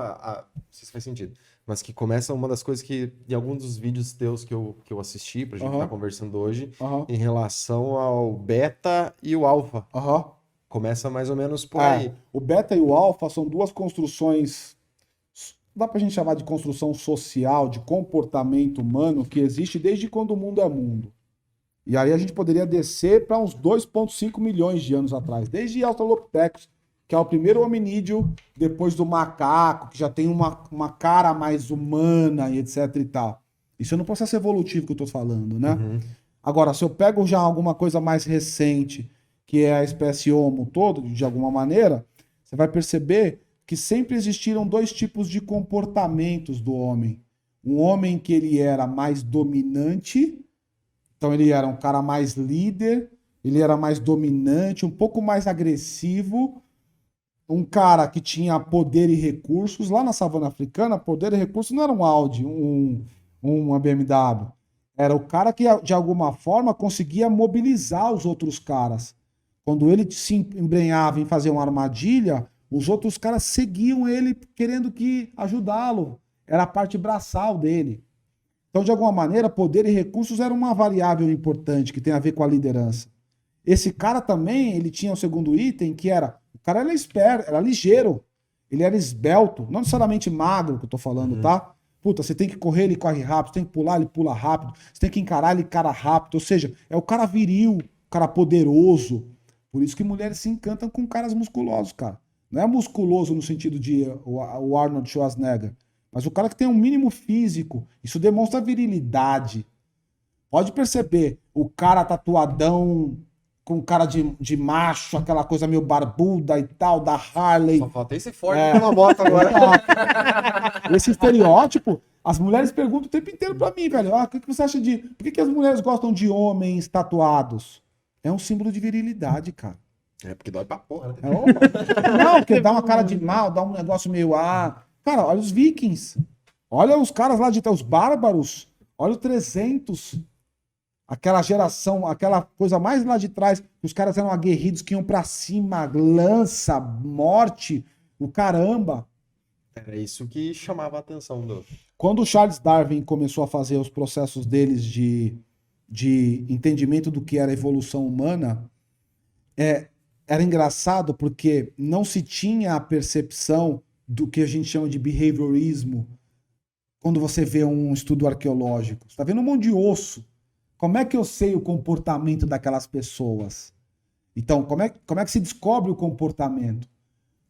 Não sei se faz sentido, mas que começa uma das coisas que, em algum dos vídeos teus que eu assisti, pra gente estar Aham, conversando hoje, aham, em relação ao beta e o alfa. aham. Começa mais ou menos por É, aí. o beta e o alfa são duas construções, dá pra gente chamar de construção social, de comportamento humano, que existe desde quando o mundo é mundo. E aí a gente poderia descer para uns 2,5 milhões de anos atrás, desde Australopithecus, que é o primeiro hominídeo depois do macaco, que já tem uma cara mais humana e etc e tal. Isso é no processo evolutivo que eu tô falando, né? Uhum. Agora, se eu pego já alguma coisa mais recente, que é a espécie Homo todo, de alguma maneira, você vai perceber que sempre existiram dois tipos de comportamentos do homem. Um homem que ele era mais dominante, então ele era um cara mais líder, ele era mais dominante, um pouco mais agressivo, um cara que tinha poder e recursos. Lá na savana africana, poder e recursos não era um Audi, uma BMW. Era o cara que, de alguma forma, conseguia mobilizar os outros caras. Quando ele se embrenhava em fazer uma armadilha, os outros caras seguiam ele querendo que ajudá-lo. Era a parte braçal dele. Então, de alguma maneira, poder e recursos era uma variável importante que tem a ver com a liderança. Esse cara também, ele tinha o segundo item, que era, o cara era esperto, era ligeiro, ele era esbelto, não necessariamente magro que eu tô falando, Uhum. tá? Puta, você tem que correr, ele corre rápido, você tem que pular, ele pula rápido, você tem que encarar, ele encara rápido, ou seja, é o cara viril, o cara poderoso. Por isso que mulheres se encantam com caras musculosos, cara. Não é musculoso no sentido de o Arnold Schwarzenegger, mas o cara que tem um mínimo físico, isso demonstra virilidade. Pode perceber, o cara tatuadão, com cara de macho, aquela coisa meio barbuda e tal, da Só Harley. falta esse Ford É, pela moto agora. esse estereótipo, as mulheres perguntam o tempo inteiro pra mim, velho. Ah, o que você acha de. Por que as mulheres gostam de homens tatuados? É um símbolo de virilidade, cara. É porque dói pra porra, É, né? opa. Não, porque dá uma cara de mal, dá um negócio meio. Ah. Cara, olha os vikings. Olha os caras lá de. Os bárbaros. Olha o 300. Aquela geração, aquela coisa mais lá de trás, que os caras eram aguerridos que iam pra cima, lança, morte, o caramba. Era isso que chamava a atenção do. Quando o Charles Darwin começou a fazer os processos deles de entendimento do que era a evolução humana, era engraçado porque não se tinha a percepção do que a gente chama de behaviorismo quando você vê um estudo arqueológico. Você está vendo um monte de osso. Como é que eu sei o comportamento daquelas pessoas? Então, como é que se descobre o comportamento?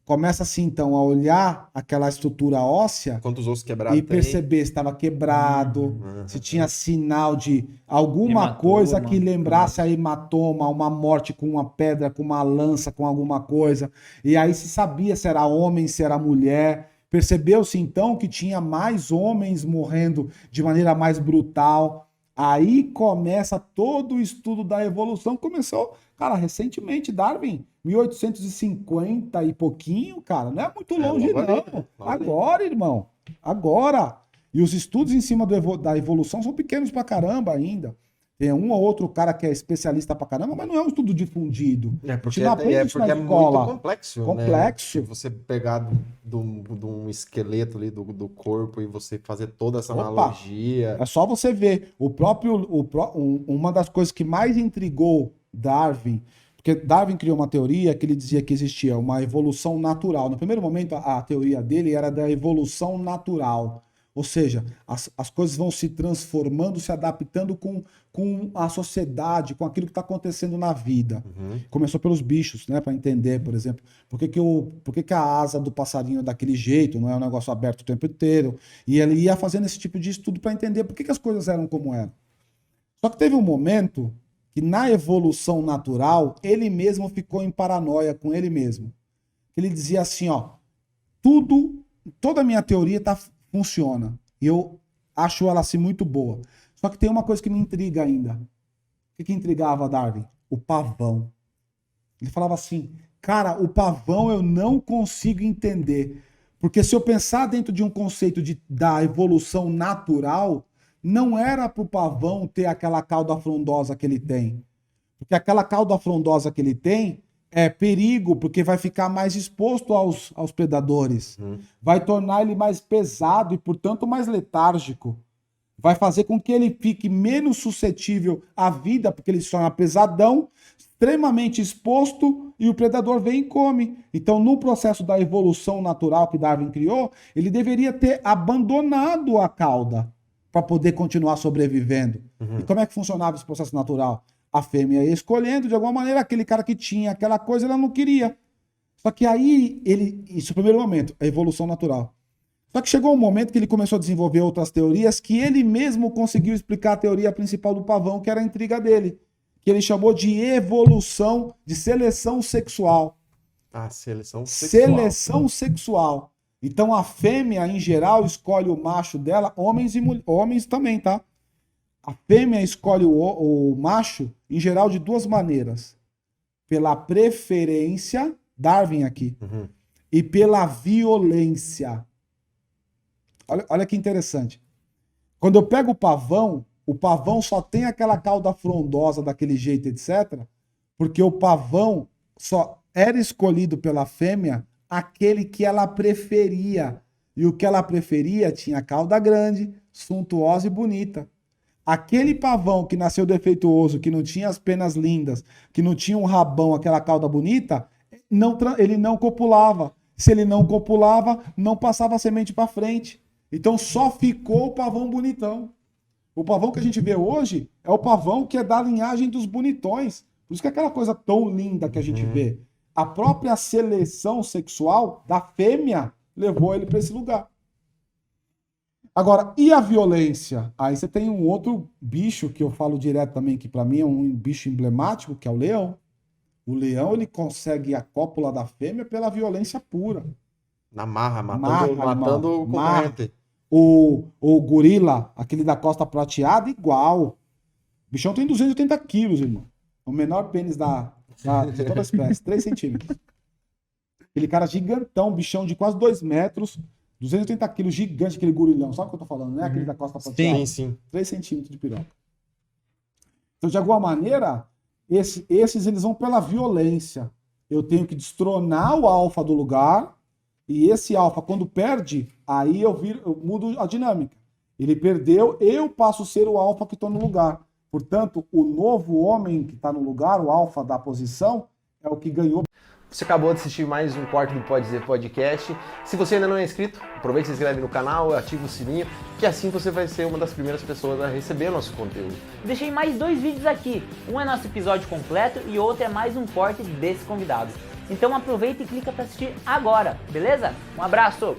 Começa-se, então, a olhar aquela estrutura óssea Quantos ossos e quebrados tem? perceber se estava quebrado, se tinha Uhum. sinal de alguma coisa que Hematoma. lembrasse a hematoma, uma morte com uma pedra, com uma lança, com alguma coisa. E aí se sabia se era homem, se era mulher. Percebeu-se então que tinha mais homens morrendo de maneira mais brutal. Aí começa todo o estudo da evolução. Começou, cara, recentemente, Darwin, 1850 e pouquinho, cara. Não é muito É, longe, logo ali, não. né? Logo ali. Agora, irmão. Agora. E os estudos em cima da evolução são pequenos pra caramba ainda. Tem um ou outro cara que é especialista pra caramba, mas não é um estudo difundido. É A gente porque não é, aprende é isso na porque é muito escola. complexo, né? Se Complexo. você pegar de um esqueleto ali do corpo e você fazer toda essa Opa! analogia. É só você ver. Uma das coisas que mais intrigou Darwin, porque Darwin criou uma teoria que ele dizia que existia uma evolução natural. No primeiro momento, a teoria dele era da evolução natural. Ou seja, as coisas vão se transformando, se adaptando com a sociedade, com aquilo que está acontecendo na vida. Uhum. Começou pelos bichos, né? Para entender, por exemplo, por que que a asa do passarinho é daquele jeito, não é um negócio aberto o tempo inteiro. E ele ia fazendo esse tipo de estudo para entender por que que as coisas eram como eram. Só que teve um momento que, na evolução natural, ele mesmo ficou em paranoia com ele mesmo. Ele dizia assim: ó, tudo, toda a minha teoria funciona. E eu acho ela assim muito boa. Só que tem uma coisa que me intriga ainda. O que intrigava Darwin? O pavão. Ele falava assim, cara, o pavão eu não consigo entender. Porque se eu pensar dentro de um conceito da evolução natural, não era para o pavão ter aquela cauda frondosa que ele tem. Porque aquela cauda frondosa que ele tem perigo, porque vai ficar mais exposto aos predadores. Vai tornar ele mais pesado e, portanto, mais letárgico. Vai fazer com que ele fique menos suscetível à vida, porque ele se torna pesadão, extremamente exposto, e o predador vem e come. Então, no processo da evolução natural que Darwin criou, ele deveria ter abandonado a cauda para poder continuar sobrevivendo. E como é que funcionava esse processo natural? A fêmea ia escolhendo, de alguma maneira, aquele cara que tinha aquela coisa, ela não queria. Só que aí, isso é o primeiro momento, a evolução natural. Só que chegou um momento que ele começou a desenvolver outras teorias que ele mesmo conseguiu explicar a teoria principal do pavão, que era a intriga dele, que ele chamou de evolução, de seleção sexual. Ah, seleção sexual. Seleção sexual. Então a fêmea, em geral, escolhe o macho dela, homens e homens também, tá? A fêmea escolhe o macho, em geral, de duas maneiras. Pela preferência, Darwin aqui, e pela violência. Olha que interessante. Quando eu pego o pavão só tem aquela cauda frondosa daquele jeito, etc. Porque o pavão só era escolhido pela fêmea aquele que ela preferia. E o que ela preferia tinha cauda grande, suntuosa e bonita. Aquele pavão que nasceu defeituoso, que não tinha as penas lindas, que não tinha um rabão, aquela cauda bonita, ele não copulava. Se ele não copulava, não passava a semente para frente. Então só ficou o pavão bonitão. O pavão que a gente vê hoje é o pavão que é da linhagem dos bonitões. Por isso que é aquela coisa tão linda que a gente vê. A própria seleção sexual da fêmea levou ele para esse lugar. Agora, e a violência? Aí você tem um outro bicho que eu falo direto também, que para mim é um bicho emblemático, que é o leão. O leão, ele consegue a cópula da fêmea pela violência pura. Na marra, matando o concorrente. O gorila, aquele da costa prateada, igual. O bichão tem 280 quilos, irmão. O menor pênis de toda a espécie, 3 centímetros. Aquele cara gigantão, bichão de quase 2 metros, 280 quilos, gigante, aquele gorilão. Sabe o que eu tô falando, né? Aquele da costa prateada. Sim. 3 centímetros de piroca. Então, de alguma maneira, esses eles vão pela violência. Eu tenho que destronar o alfa do lugar. E esse alfa, quando perde, aí eu mudo a dinâmica. Ele perdeu, eu passo a ser o alfa que estou no lugar. Portanto, o novo homem que está no lugar, o alfa da posição, é o que ganhou. Você acabou de assistir mais um corte do Pode Dizer Podcast. Se você ainda não é inscrito, aproveite e se inscreve no canal, ativa o sininho, que assim você vai ser uma das primeiras pessoas a receber o nosso conteúdo. Deixei mais 2 vídeos aqui. Um é nosso episódio completo e outro é mais um corte desse convidado. Então aproveita e clica para assistir agora, beleza? Um abraço!